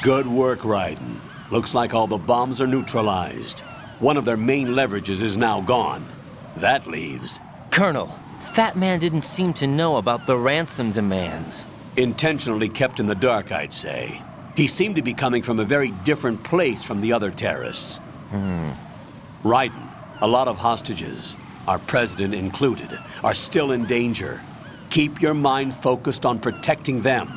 Good work, Raiden. Looks like all the bombs are neutralized. One of their main leverages is now gone. That leaves... Colonel, Fat Man didn't seem to know about the ransom demands. Intentionally kept in the dark, I'd say. He seemed to be coming from a very different place from the other terrorists. Raiden, a lot of hostages, our president included, are still in danger. Keep your mind focused on protecting them.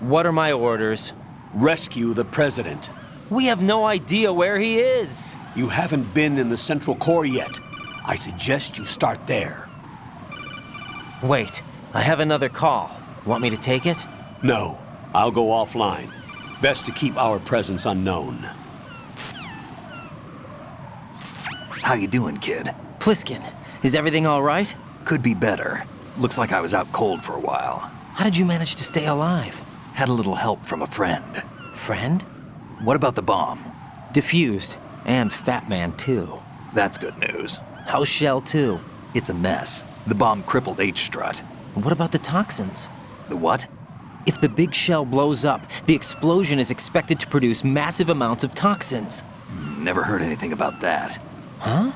What are my orders? Rescue the president. We have no idea where he is. You haven't been in the Central Core yet. I suggest you start there. Wait, I have another call. Want me to take it? No, I'll go offline. Best to keep our presence unknown. How you doing, kid? Pliskin, is everything all right? Could be better. Looks like I was out cold for a while. How did you manage to stay alive? Had a little help from a friend. Friend? What about the bomb? Diffused. And Fat Man, too. That's good news. How's Shell, too? It's a mess. The bomb crippled H-Strut. What about the toxins? The what? If the big shell blows up, the explosion is expected to produce massive amounts of toxins. Never heard anything about that. Huh?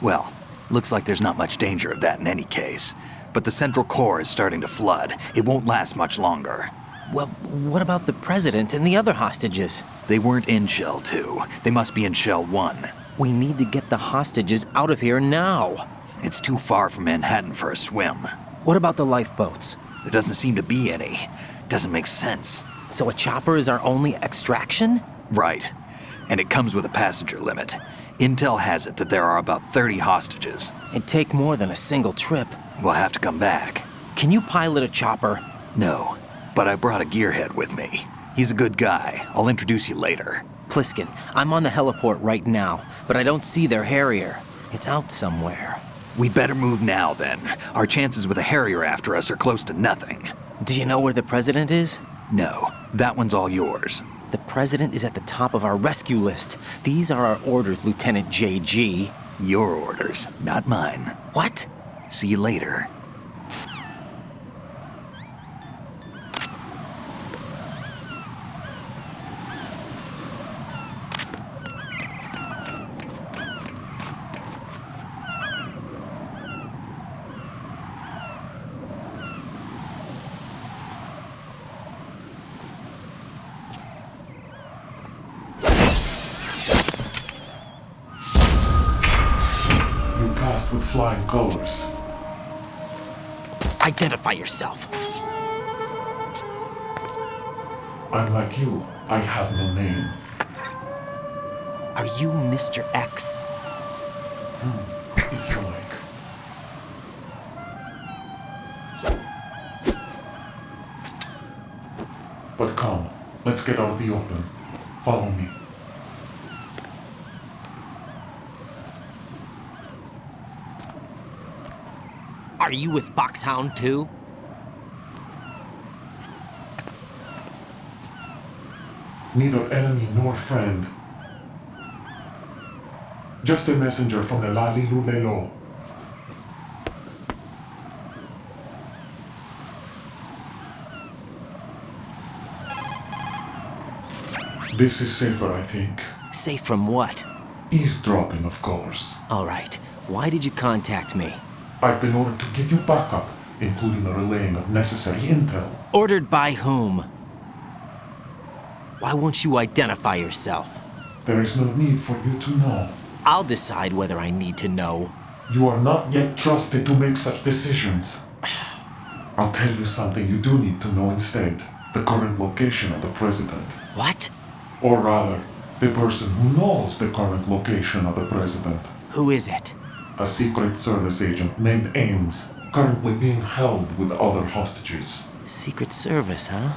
Well, looks like there's not much danger of that in any case. But the Central Core is starting to flood. It won't last much longer. Well, what about the president and the other hostages? They weren't in Shell 2. They must be in Shell 1. We need to get the hostages out of here now. It's too far from Manhattan for a swim. What about the lifeboats? There doesn't seem to be any. Doesn't make sense. So a chopper is our only extraction? Right. And it comes with a passenger limit. Intel has it that there are about 30 hostages. It'd take more than a single trip. We'll have to come back. Can you pilot a chopper? No, but I brought a gearhead with me. He's a good guy. I'll introduce you later. Pliskin, I'm on the heliport right now, but I don't see their Harrier. It's out somewhere. We'd better move now, then. Our chances with a Harrier after us are close to nothing. Do you know where the president is? No, that one's all yours. The president is at the top of our rescue list. These are our orders, Lieutenant JG. Your orders, not mine. What? See you later. With flying colors. Identify yourself. I'm like you. I have no name. Are you Mr. X? If you like. But come, let's get out of the open. Follow me. Are you with Foxhound too? Neither enemy nor friend. Just a messenger from the Lalilulelo. This is safer, I think. Safe from what? Eavesdropping, of course. All right. Why did you contact me? I've been ordered to give you backup, including the relaying of necessary intel. Ordered by whom? Why won't you identify yourself? There is no need for you to know. I'll decide whether I need to know. You are not yet trusted to make such decisions. I'll tell you something you do need to know instead. The current location of the president. What? Or rather, the person who knows the current location of the president. Who is it? A Secret Service agent named Ames, currently being held with other hostages. Secret Service, huh?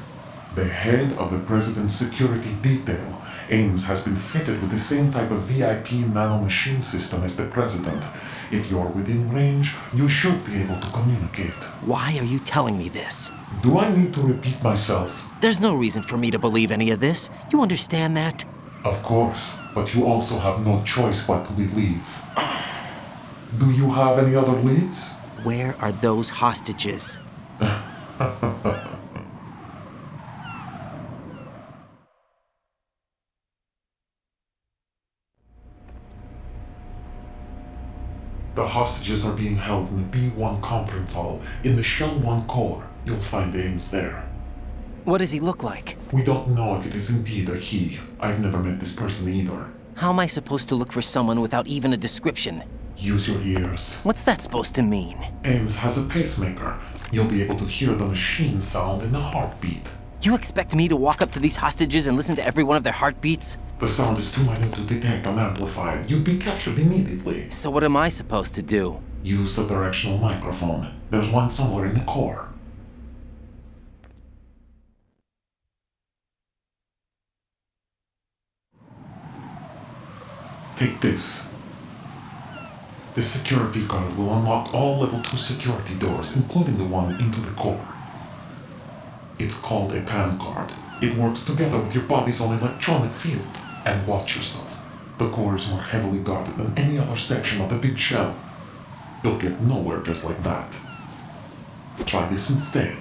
The head of the President's security detail, Ames, has been fitted with the same type of VIP nanomachine system as the President. If you're within range, you should be able to communicate. Why are you telling me this? Do I need to repeat myself? There's no reason for me to believe any of this. You understand that? Of course, but you also have no choice but to believe. Do you have any other leads? Where are those hostages? The hostages are being held in the B1 conference hall in the Shell 1 core. You'll find Ames there. What does he look like? We don't know if it is indeed a he. I've never met this person either. How am I supposed to look for someone without even a description? Use your ears. What's that supposed to mean? Ames has a pacemaker. You'll be able to hear the machine sound in the heartbeat. You expect me to walk up to these hostages and listen to every one of their heartbeats? The sound is too minute to detect and amplify. You'd be captured immediately. So what am I supposed to do? Use the directional microphone. There's one somewhere in the core. Take this. The security card will unlock all level 2 security doors, including the one into the core. It's called a PAN card. It works together with your body's own electronic field. And watch yourself. The core is more heavily guarded than any other section of the big shell. You'll get nowhere just like that. Try this instead.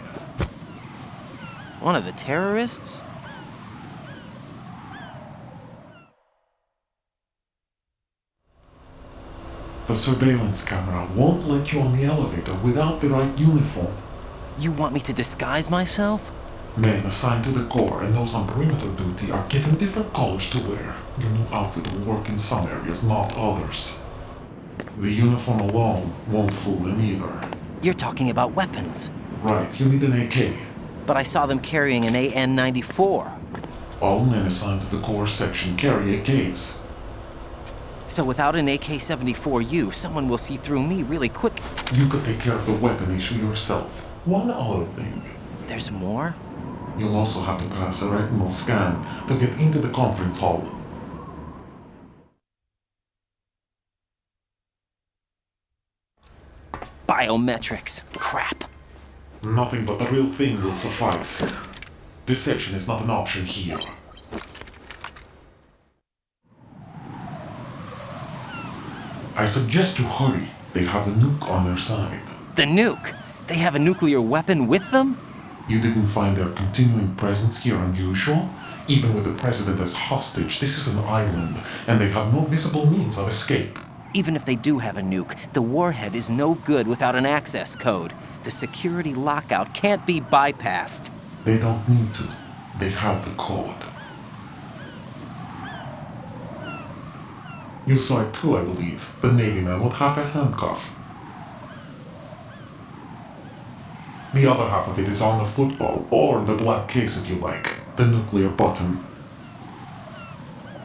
One of the terrorists? The surveillance camera won't let you on the elevator without the right uniform. You want me to disguise myself? Men assigned to the core and those on perimeter duty are given different colors to wear. Your new outfit will work in some areas, not others. The uniform alone won't fool them either. You're talking about weapons. Right, you need an AK. But I saw them carrying an AN-94. All men assigned to the core section carry AKs. So without an AK-74U, someone will see through me really quick. You could take care of the weapon issue yourself. One other thing. There's more? You'll also have to pass a retinal scan to get into the conference hall. Biometrics. Crap. Nothing but the real thing will suffice. Deception is not an option here. I suggest you hurry. They have the nuke on their side. The nuke? They have a nuclear weapon with them? You didn't find their continuing presence here unusual? Even with the president as hostage, this is an island, and they have no visible means of escape. Even if they do have a nuke, the warhead is no good without an access code. The security lockout can't be bypassed. They don't need to. They have the code. You saw it too, I believe. The Navy man with half a handcuff. The other half of it is on the football, or the black case if you like. The nuclear button.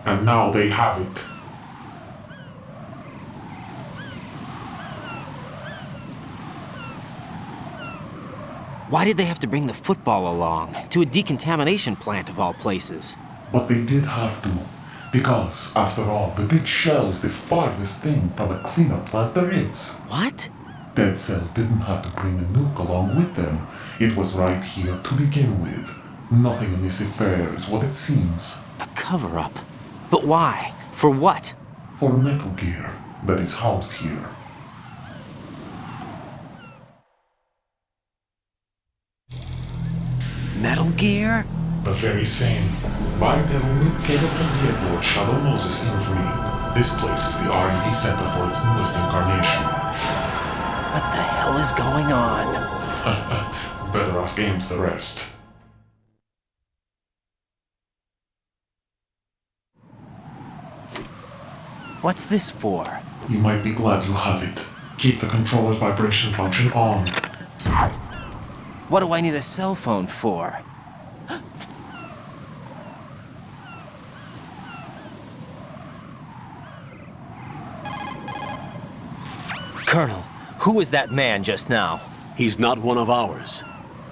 And now they have it. Why did they have to bring the football along? To a decontamination plant of all places. But they did have to. Because, after all, the big shell is the farthest thing from a cleanup plant there is. What? Dead Cell didn't have to bring a nuke along with them. It was right here to begin with. Nothing in this affair is what it seems. A cover-up? But why? For what? For Metal Gear that is housed here. Metal Gear? The very same. Bipedal nuke came from the aboard Shadow Moses infamy. This place is the R&D center for its newest incarnation. What the hell is going on? Better ask Ames the rest. What's this for? You might be glad you have it. Keep the controller's vibration function on. What do I need a cell phone for? Colonel, who was that man just now? He's not one of ours.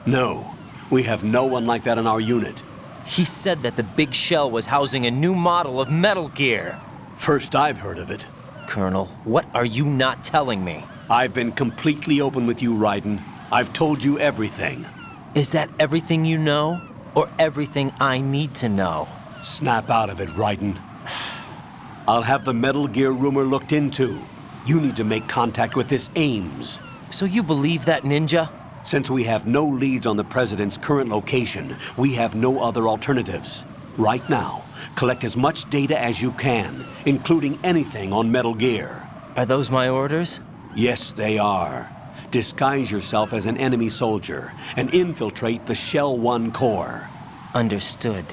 No, We have no one like that in our unit. He said that the big shell was housing a new model of Metal Gear. First I've heard of it. Colonel, what are you not telling me? I've been completely open with you, Raiden. I've told you everything. Is that everything you know? Or everything I need to know? Snap out of it, Raiden. I'll have the Metal Gear rumor looked into. You need to make contact with this Ames. So you believe that ninja? Since we have no leads on the President's current location, we have no other alternatives. Right now, collect as much data as you can, including anything on Metal Gear. Are those my orders? Yes, they are. Disguise yourself as an enemy soldier and infiltrate the Shell 1 core. Understood.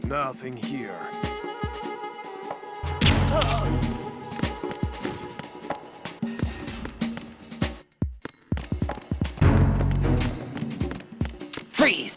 Nothing here. Freeze!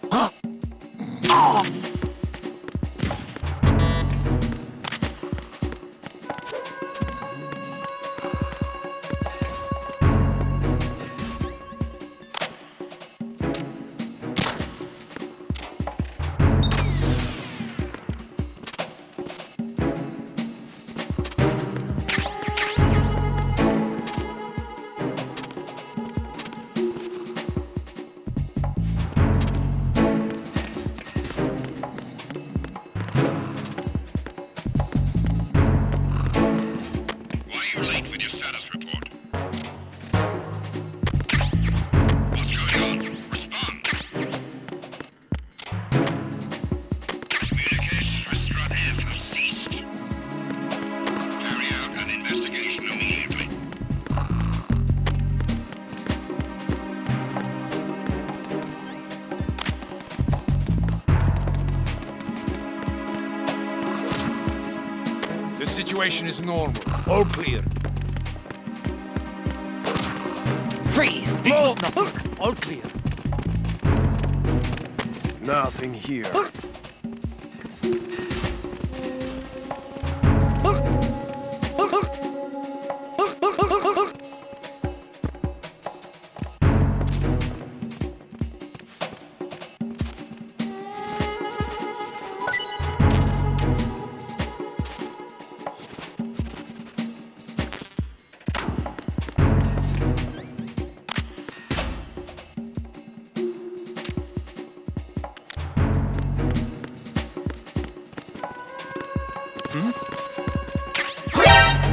The situation is normal. All clear. Freeze! No, nothing. All clear. Nothing here.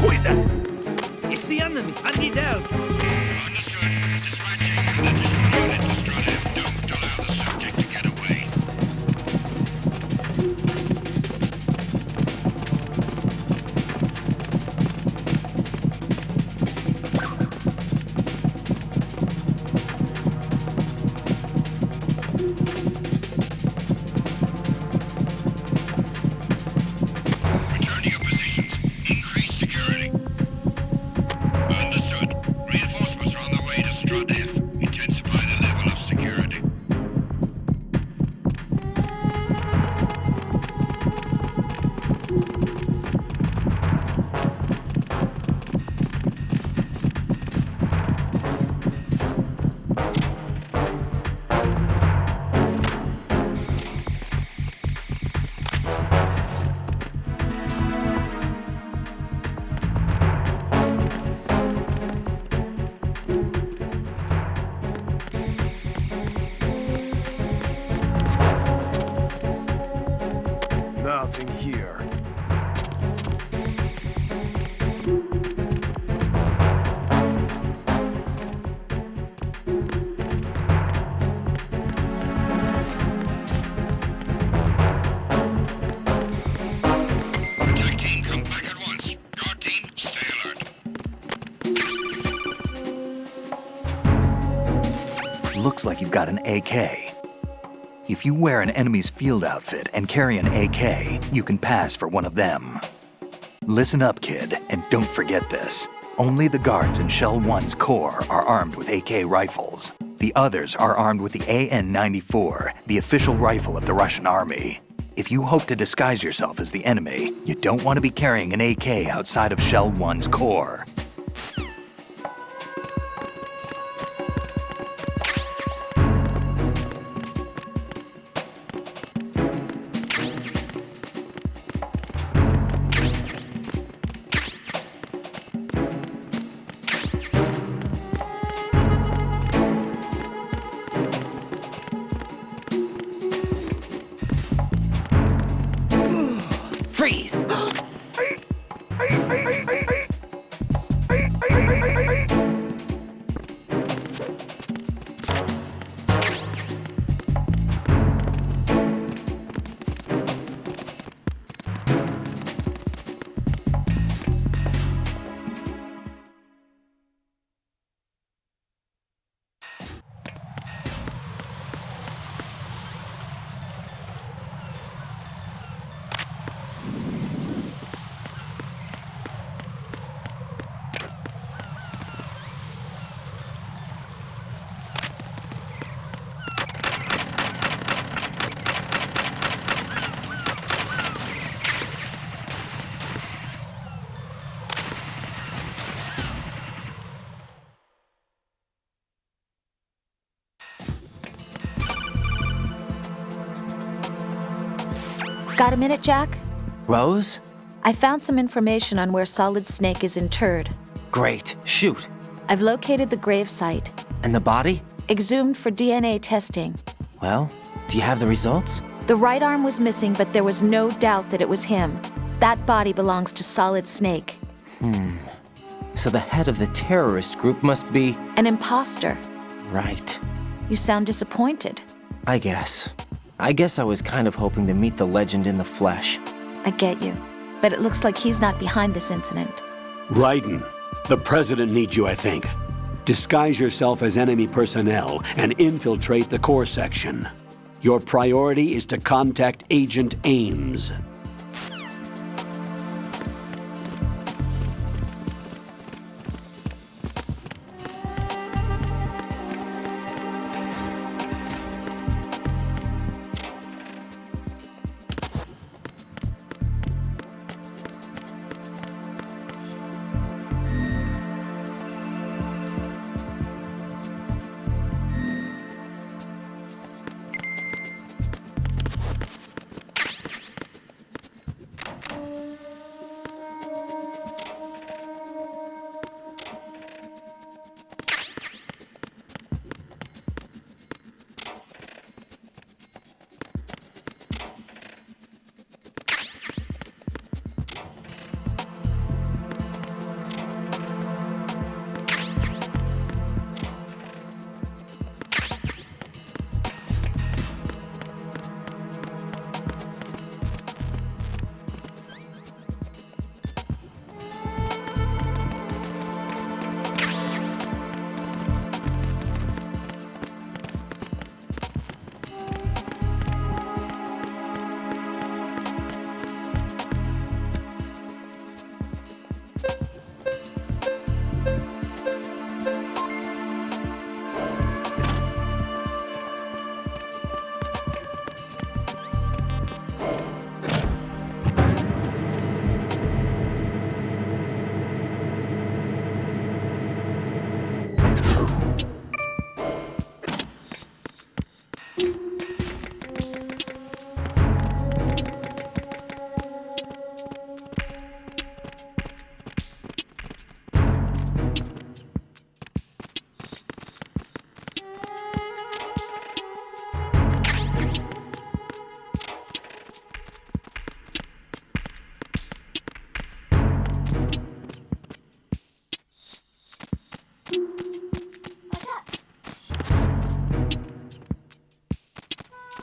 Who is that? It's the enemy. I need help. Understood. Dispatching an additional unit to Strut F. Don't allow the subject to get away. Return to your positions. Increase security. Understood. Reinforcements nothing here. Attack team, come back at once. Guard team, stay alert. Looks like you've got an AK. If you wear an enemy's field outfit and carry an AK, you can pass for one of them. Listen up, kid, and don't forget this. Only the guards in Shell 1's core are armed with AK rifles. The others are armed with the AN-94, the official rifle of the Russian army. If you hope to disguise yourself as the enemy, you don't want to be carrying an AK outside of Shell 1's core. Freeze! Got a minute, Jack? Rose? I found some information on where Solid Snake is interred. Great. Shoot. I've located the grave site, And the body? exhumed for DNA testing. Well, do you have the results? The right arm was missing, but there was no doubt that it was him. That body belongs to Solid Snake. So the head of the terrorist group must be... An imposter. Right. You sound disappointed. I guess I was kind of hoping to meet the legend in the flesh. I get you. But it looks like he's not behind this incident. Raiden, the president needs you, I think. Disguise yourself as enemy personnel and infiltrate the core section. Your priority is to contact Agent Ames.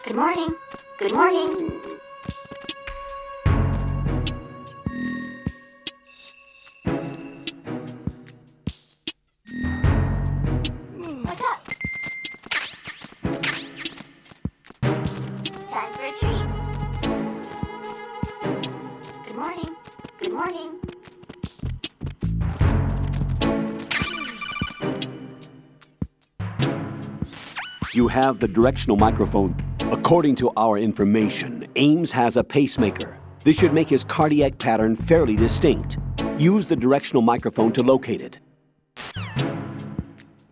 Good morning. Good morning. What's up? Time for a treat. Good morning. Good morning. You have the directional microphone. According to our information, Ames has a pacemaker. This should make his cardiac pattern fairly distinct. Use the directional microphone to locate it.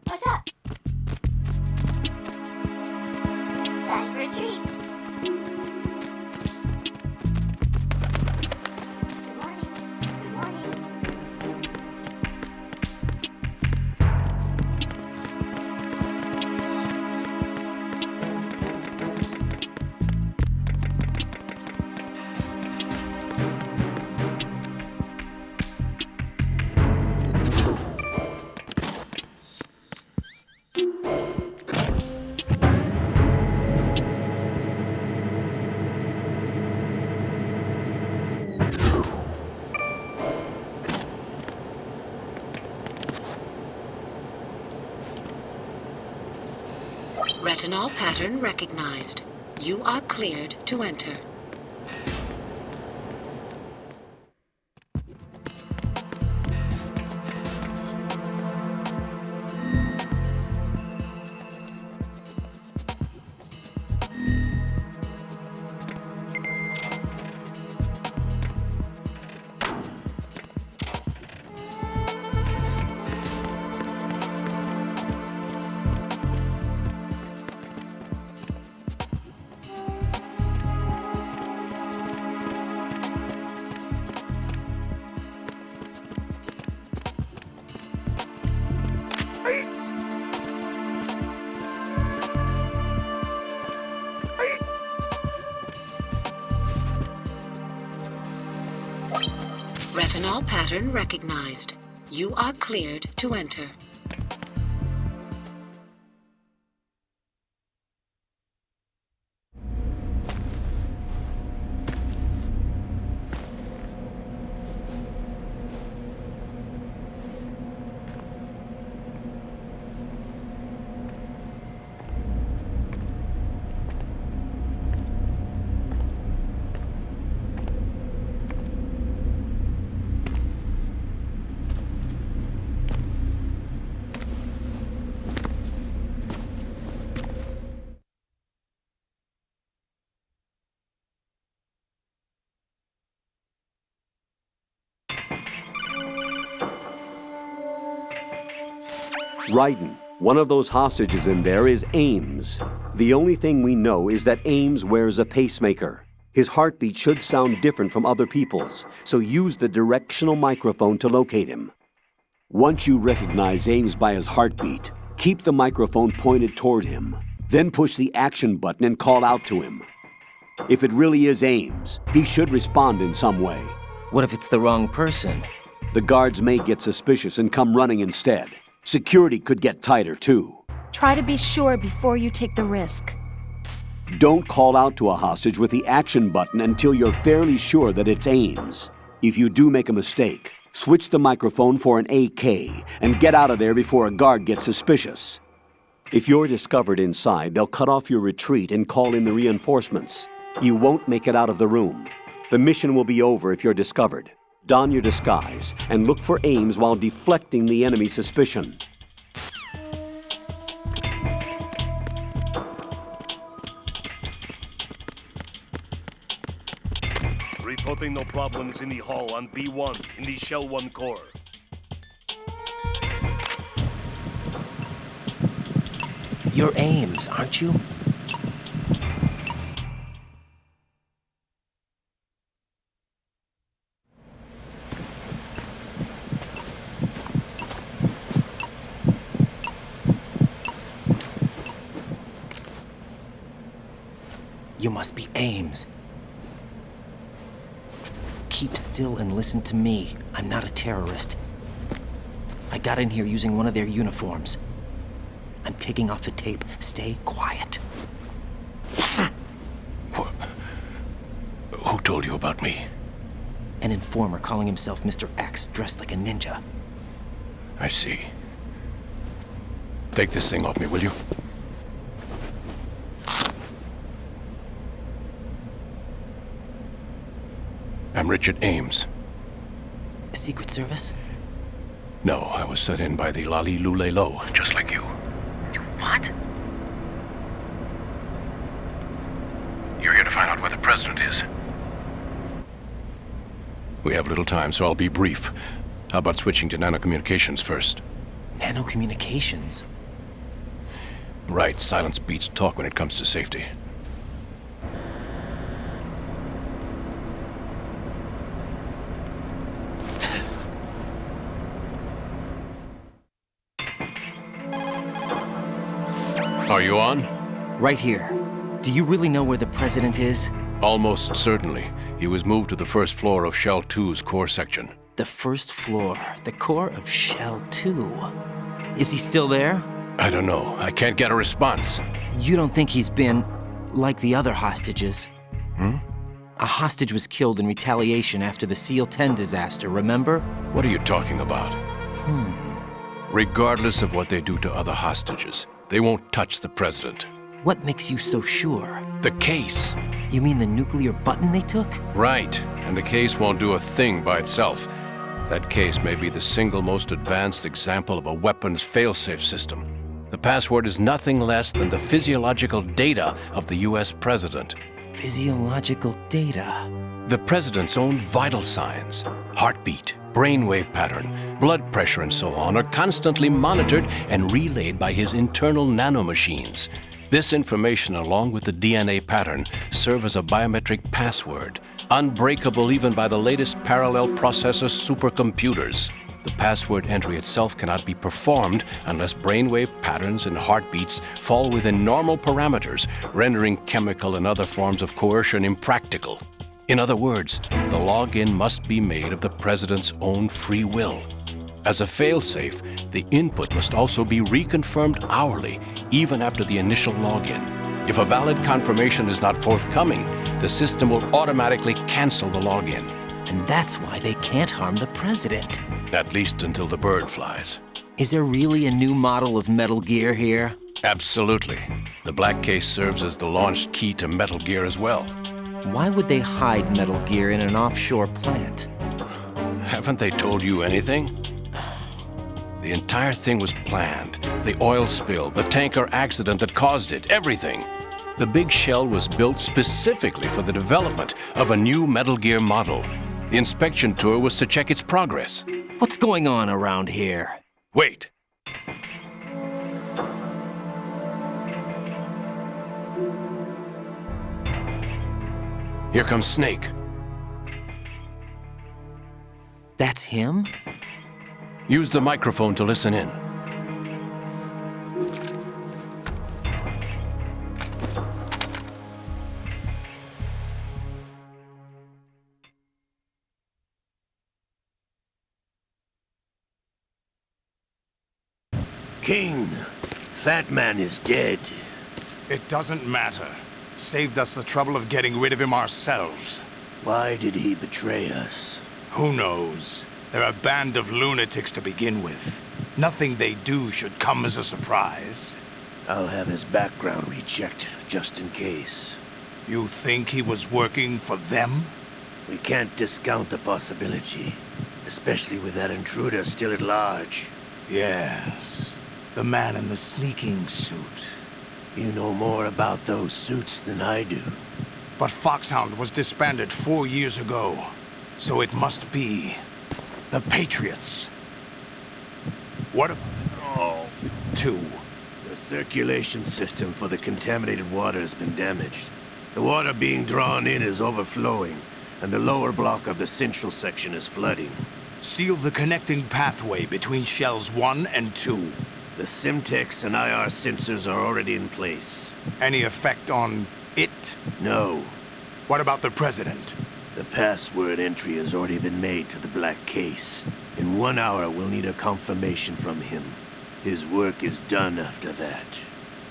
What's up? Time for a treat. Good morning. Good morning. Retinol pattern recognized. You are cleared to enter. Retinol pattern recognized. You are cleared to enter. Ryden, one of those hostages in there is Ames. The only thing we know is that Ames wears a pacemaker. His heartbeat should sound different from other people's, so use the directional microphone to locate him. Once you recognize Ames by his heartbeat, keep the microphone pointed toward him. Then push the action button and call out to him. If it really is Ames, he should respond in some way. What if it's the wrong person? The guards may get suspicious and come running instead. Security could get tighter, too. Try to be sure before you take the risk. Don't call out to a hostage with the action button until you're fairly sure that it's Ames. If you do make a mistake, switch the microphone for an AK and get out of there before a guard gets suspicious. If you're discovered inside, they'll cut off your retreat and call in the reinforcements. You won't make it out of the room. The mission will be over if you're discovered. Don your disguise and look for Ames while deflecting the enemy's suspicion. Reporting no problems in the hall on B1 in the Shell 1 core. You're Ames, aren't you? You must be Ames. Keep still and listen to me. I'm not a terrorist. I got in here using one of their uniforms. I'm taking off the tape. Stay quiet. told you about me? An informer calling himself Mr. X, dressed like a ninja. I see. Take this thing off me, will you? I'm Richard Ames. Secret Service? No, I was set in by the Lali Lule Lo, just like you. What? You're here to find out where the president is. We have little time, so I'll be brief. How about switching to nanocommunications first? Nanocommunications? Right, silence beats talk when it comes to safety. Are you on? Right here. Do you really know where the president is? Almost certainly. He was moved to the first floor of Shell 2's core section. The first floor, the core of Shell 2. Is he still there? I don't know. I can't get a response. You don't think he's been like the other hostages? A hostage was killed in retaliation after the SEAL 10 disaster, remember? What are you talking about? Regardless of what they do to other hostages, they won't touch the president. What makes you so sure? The case. You mean the nuclear button they took? Right, and the case won't do a thing by itself. That case may be the single most advanced example of a weapons failsafe system. The password is nothing less than the physiological data of the US president. Physiological data? The president's own vital signs, heartbeat, brainwave pattern, blood pressure and so on are constantly monitored and relayed by his internal nanomachines. This information, along with the DNA pattern, serve as a biometric password, unbreakable even by the latest parallel processor supercomputers. The password entry itself cannot be performed unless brainwave patterns and heartbeats fall within normal parameters, rendering chemical and other forms of coercion impractical. In other words, the login must be made of the president's own free will. As a failsafe, the input must also be reconfirmed hourly, even after the initial login. If a valid confirmation is not forthcoming, the system will automatically cancel the login. And that's why they can't harm the president. At least until the bird flies. Is there really a new model of Metal Gear here? Absolutely. The black case serves as the launch key to Metal Gear as well. Why would they hide Metal Gear in an offshore plant? Haven't they told you anything? The entire thing was planned. The oil spill, the tanker accident that caused it, everything. The big shell was built specifically for the development of a new Metal Gear model. The inspection tour was to check its progress. What's going on around here? Wait. Here comes Snake. That's him? Use the microphone to listen in. King, Fat Man is dead. It doesn't matter. Saved us the trouble of getting rid of him ourselves. Why did he betray us? Who knows? They're a band of lunatics to begin with. Nothing they do should come as a surprise. I'll have his background rechecked, just in case. You think he was working for them? We can't discount the possibility, especially with that intruder still at large. Yes. The man in the sneaking suit. You know more about those suits than I do. But Foxhound was disbanded 4 years ago. So it must be the Patriots. What two? The circulation system for the contaminated water has been damaged. The water being drawn in is overflowing, and the lower block of the central section is flooding. Seal the connecting pathway between shells 1 and 2. The Simtex and IR sensors are already in place. Any effect on it? No. What about the president? The password entry has already been made to the black case. In 1 hour, we'll need a confirmation from him. His work is done after that.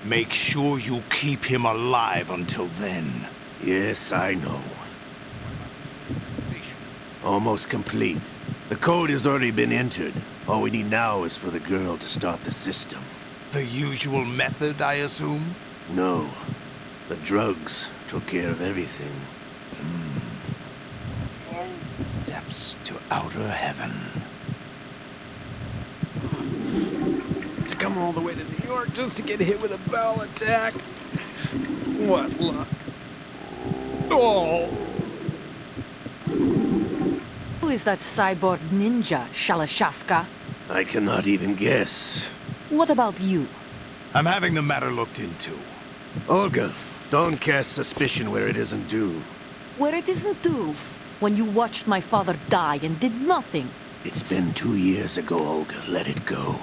Make sure you keep him alive until then. Yes, I know. Almost complete. The code has already been entered. All we need now is for the girl to start the system. The usual method, I assume? No. The drugs took care of everything. Steps to outer heaven. To come all the way to New York just to get hit with a bowel attack. What luck. Oh. Who is that cyborg ninja, Shalashaska? I cannot even guess. What about you? I'm having the matter looked into. Olga, don't cast suspicion where it isn't due. Where it isn't due? When you watched my father die and did nothing. It's been 2 years ago, Olga. Let it go.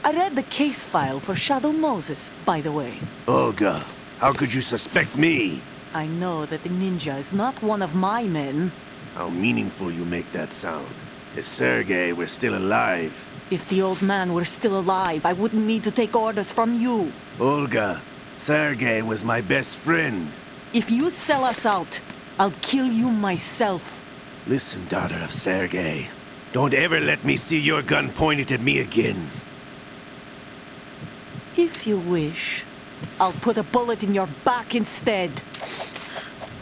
I read the case file for Shadow Moses, by the way. Olga, how could you suspect me? I know that the ninja is not one of my men. How meaningful you make that sound. If Sergei were still alive... If the old man were still alive, I wouldn't need to take orders from you. Olga, Sergei was my best friend. If you sell us out, I'll kill you myself. Listen, daughter of Sergei. Don't ever let me see your gun pointed at me again. If you wish, I'll put a bullet in your back instead.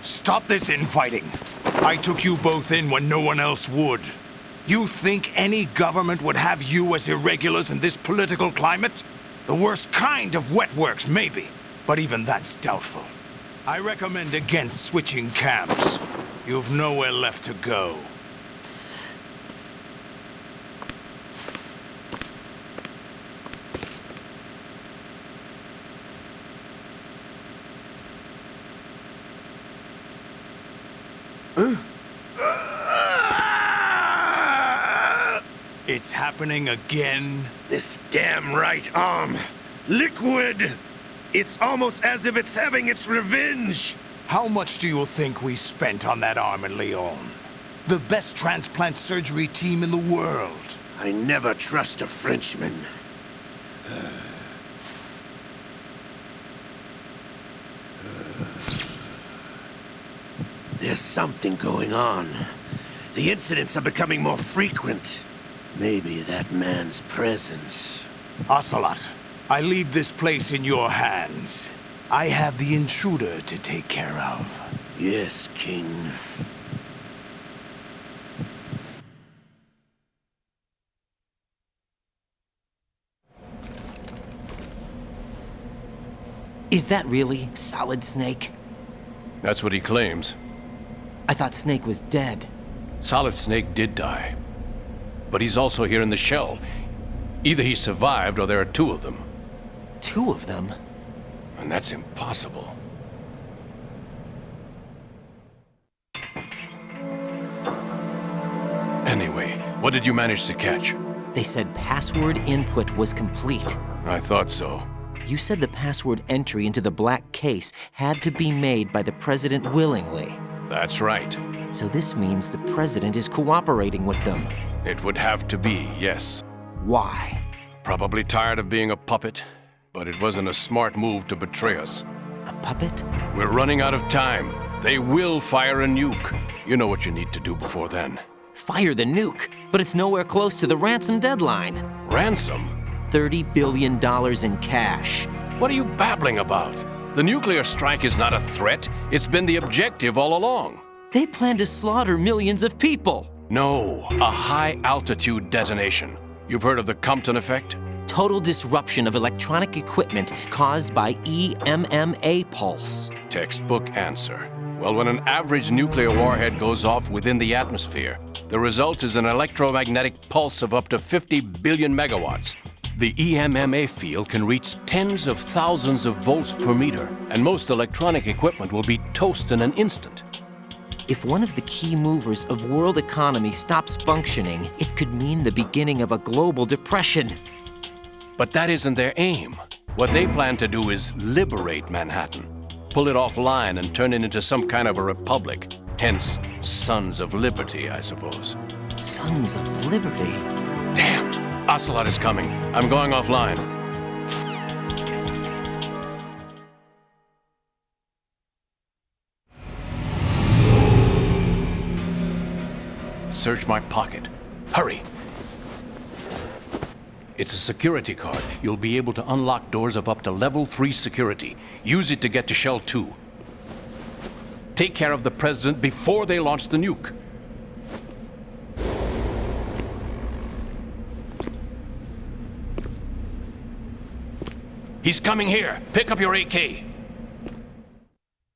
Stop this infighting. I took you both in when no one else would. You think any government would have you as irregulars in this political climate? The worst kind of wet works, maybe. But even that's doubtful. I recommend against switching camps. You've nowhere left to go. It's happening again? This damn right arm. Liquid! It's almost as if it's having its revenge! How much do you think we spent on that arm in Lyon? The best transplant surgery team in the world. I never trust a Frenchman. There's something going on. The incidents are becoming more frequent. Maybe that man's presence. Ocelot, I leave this place in your hands. I have the intruder to take care of. Yes, King. Is that really Solid Snake? That's what he claims. I thought Snake was dead. Solid Snake did die. But he's also here in the shell. Either he survived or there are two of them. Two of them? And that's impossible. Anyway, what did you manage to catch? They said password input was complete. I thought so. You said the password entry into the black case had to be made by the president willingly. That's right. So this means the president is cooperating with them. It would have to be, yes. Why? Probably tired of being a puppet, but it wasn't a smart move to betray us. A puppet? We're running out of time. They will fire a nuke. You know what you need to do before then. Fire the nuke, but it's nowhere close to the ransom deadline. Ransom? $30 billion in cash. What are you babbling about? The nuclear strike is not a threat. It's been the objective all along. They plan to slaughter millions of people. No, a high-altitude detonation. You've heard of the Compton effect? Total disruption of electronic equipment caused by EMMA pulse. Textbook answer. Well, when an average nuclear warhead goes off within the atmosphere, the result is an electromagnetic pulse of up to 50 billion megawatts. The EMMA field can reach tens of thousands of volts per meter, and most electronic equipment will be toast in an instant. If one of the key movers of world economy stops functioning, it could mean the beginning of a global depression. But that isn't their aim. What they plan to do is liberate Manhattan, pull it offline and turn it into some kind of a republic. Hence, Sons of Liberty, I suppose. Sons of Liberty? Damn! Ocelot is coming. I'm going offline. search my pocket. Hurry! It's a security card. You'll be able to unlock doors of up to level 3 security. Use it to get to Shell 2. Take care of the President before they launch the nuke. He's coming here. Pick up your AK.